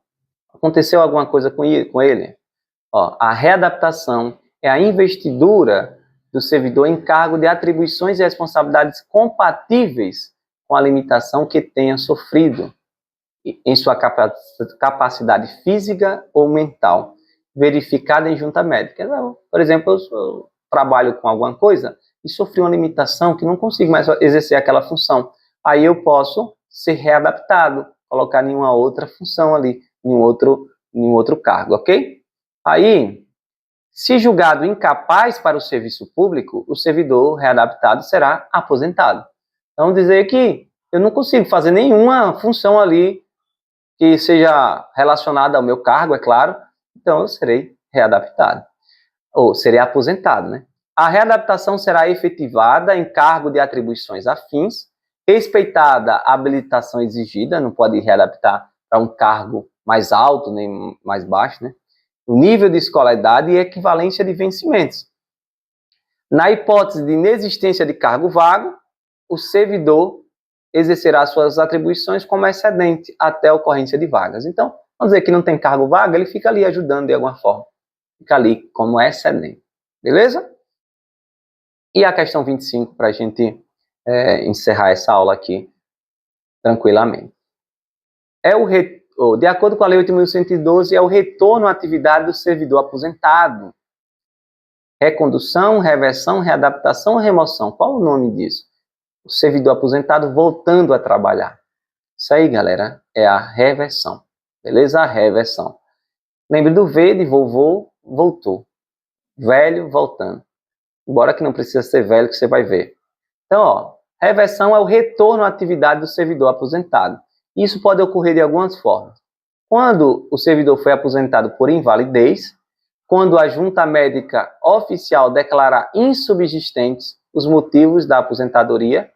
Aconteceu alguma coisa com ele? Ó, a readaptação é a investidura do servidor em cargo de atribuições e responsabilidades compatíveis com a limitação que tenha sofrido em sua capacidade física ou mental, verificada em junta médica. Por exemplo, eu trabalho com alguma coisa e sofri uma limitação que não consigo mais exercer aquela função. Aí eu posso ser readaptado, colocar em uma outra função ali, em um outro cargo, ok? Aí, se julgado incapaz para o serviço público, o servidor readaptado será aposentado. Então, dizer que eu não consigo fazer nenhuma função ali que seja relacionada ao meu cargo, é claro, então eu serei readaptado, ou serei aposentado, né? A readaptação será efetivada em cargo de atribuições afins, respeitada a habilitação exigida, não pode readaptar para um cargo mais alto nem mais baixo, né? O nível de escolaridade e equivalência de vencimentos. Na hipótese de inexistência de cargo vago, o servidor exercerá suas atribuições como excedente até a ocorrência de vagas. Então, vamos dizer que não tem cargo vago, ele fica ali ajudando de alguma forma. Fica ali como excedente. Beleza? E a questão 25, para a gente encerrar essa aula aqui tranquilamente. De acordo com a Lei 8.112, é o retorno à atividade do servidor aposentado. Recondução, reversão, readaptação ou remoção? Qual o nome disso? O servidor aposentado voltando a trabalhar. Isso aí, galera, é a reversão. Beleza? A reversão. Lembre do V de vovô, voltou. Velho, voltando. Embora que não precisa ser velho, que você vai ver. Então, ó, reversão é o retorno à atividade do servidor aposentado. Isso pode ocorrer de algumas formas. Quando o servidor foi aposentado por invalidez, quando a junta médica oficial declarar insubsistentes os motivos da aposentadoria,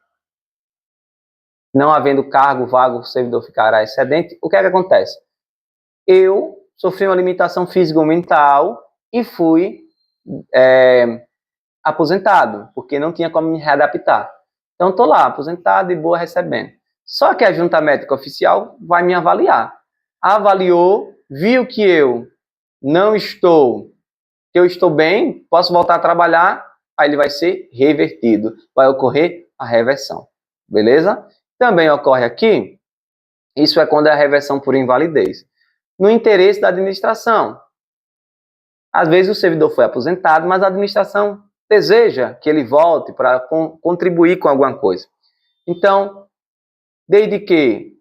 não havendo cargo vago, o servidor ficará excedente. O que é que acontece? Eu sofri uma limitação física ou mental e fui aposentado, porque não tinha como me readaptar. Então, estou lá, aposentado e boa, recebendo. Só que a junta médica oficial vai me avaliar. Avaliou, viu que eu não estou, que eu estou bem, posso voltar a trabalhar, aí ele vai ser revertido. Vai ocorrer a reversão. Beleza? Também ocorre aqui, isso é quando é a reversão por invalidez. No interesse da administração. Às vezes o servidor foi aposentado, mas a administração deseja que ele volte para contribuir com alguma coisa. Então, desde que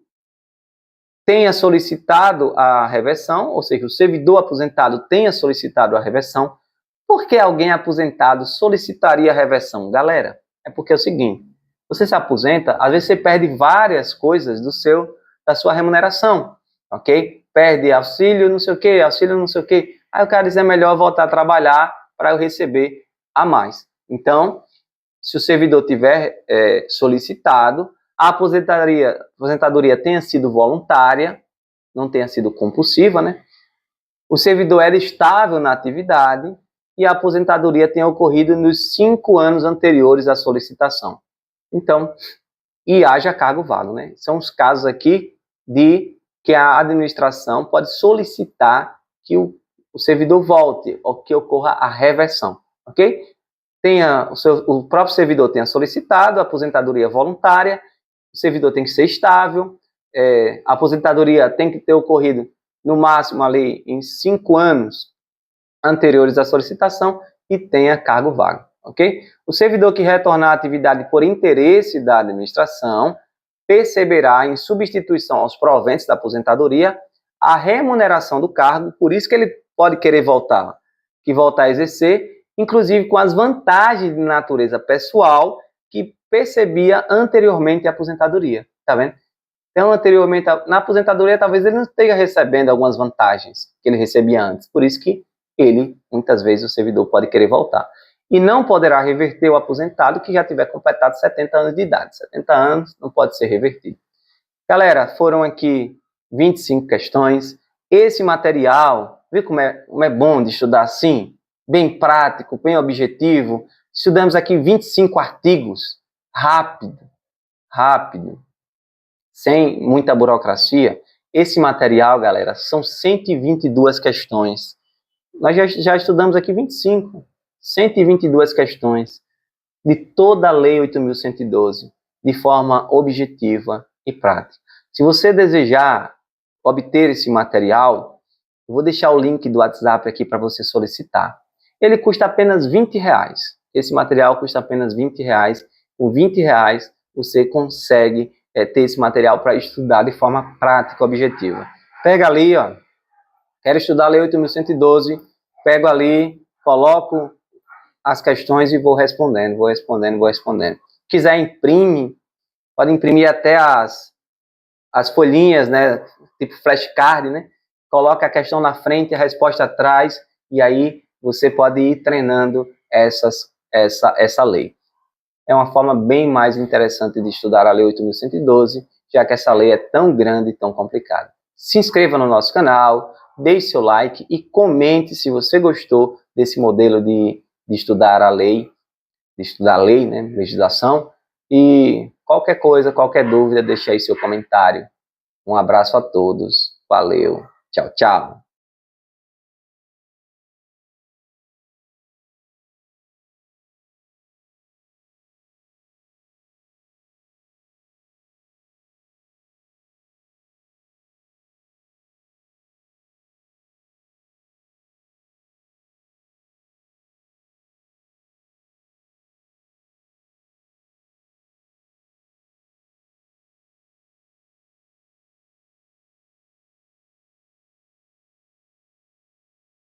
tenha solicitado a reversão, ou seja, o servidor aposentado tenha solicitado a reversão, por que alguém aposentado solicitaria a reversão? Galera, é porque é o seguinte, você se aposenta, às vezes você perde várias coisas da sua remuneração, ok? Perde auxílio não sei o quê, auxílio não sei o quê. Aí o cara diz, é melhor voltar a trabalhar para eu receber a mais. Então, se o servidor tiver solicitado, a aposentadoria tenha sido voluntária, não tenha sido compulsiva, né? O servidor era estável na atividade e a aposentadoria tenha ocorrido nos 5 anos anteriores à solicitação. Então, e haja cargo vago, né? São os casos aqui de que a administração pode solicitar que o servidor volte ou que ocorra a reversão, ok? O próprio servidor tenha solicitado a aposentadoria voluntária, o servidor tem que ser estável, a aposentadoria tem que ter ocorrido no máximo ali em 5 anos anteriores à solicitação e tenha cargo vago, ok? O servidor que retornar à atividade por interesse da administração perceberá em substituição aos proventos da aposentadoria a remuneração do cargo, por isso que ele pode querer voltar a exercer, inclusive com as vantagens de natureza pessoal que percebia anteriormente a aposentadoria, tá vendo? Então, anteriormente, na aposentadoria, talvez ele não esteja recebendo algumas vantagens que ele recebia antes, por isso que ele, muitas vezes, o servidor pode querer voltar. E não poderá reverter o aposentado que já tiver completado 70 anos de idade. 70 anos não pode ser revertido. Galera, foram aqui 25 questões. Esse material, viu como é bom de estudar assim? Bem prático, bem objetivo. Estudamos aqui 25 artigos. Rápido. Sem muita burocracia. Esse material, galera, são 122 questões. Nós já estudamos aqui 122 questões de toda a Lei 8.112, de forma objetiva e prática. Se você desejar obter esse material, eu vou deixar o link do WhatsApp aqui para você solicitar. Ele custa apenas R$20. Esse material custa apenas R$20. Com R$20 você consegue ter esse material para estudar de forma prática e objetiva. Pega ali, ó. Quero estudar a Lei 8.112, pego ali, coloco as questões e vou respondendo. Quiser imprime, pode imprimir até as folhinhas, né, tipo flashcard, né? Coloca a questão na frente, a resposta atrás, e aí você pode ir treinando essa lei. É uma forma bem mais interessante de estudar a Lei 8.112, já que essa lei é tão grande e tão complicada. Se inscreva no nosso canal, deixe seu like e comente se você gostou desse modelo de estudar a lei, né, legislação. E qualquer coisa, qualquer dúvida, deixe aí seu comentário. Um abraço a todos. Valeu. Tchau, tchau.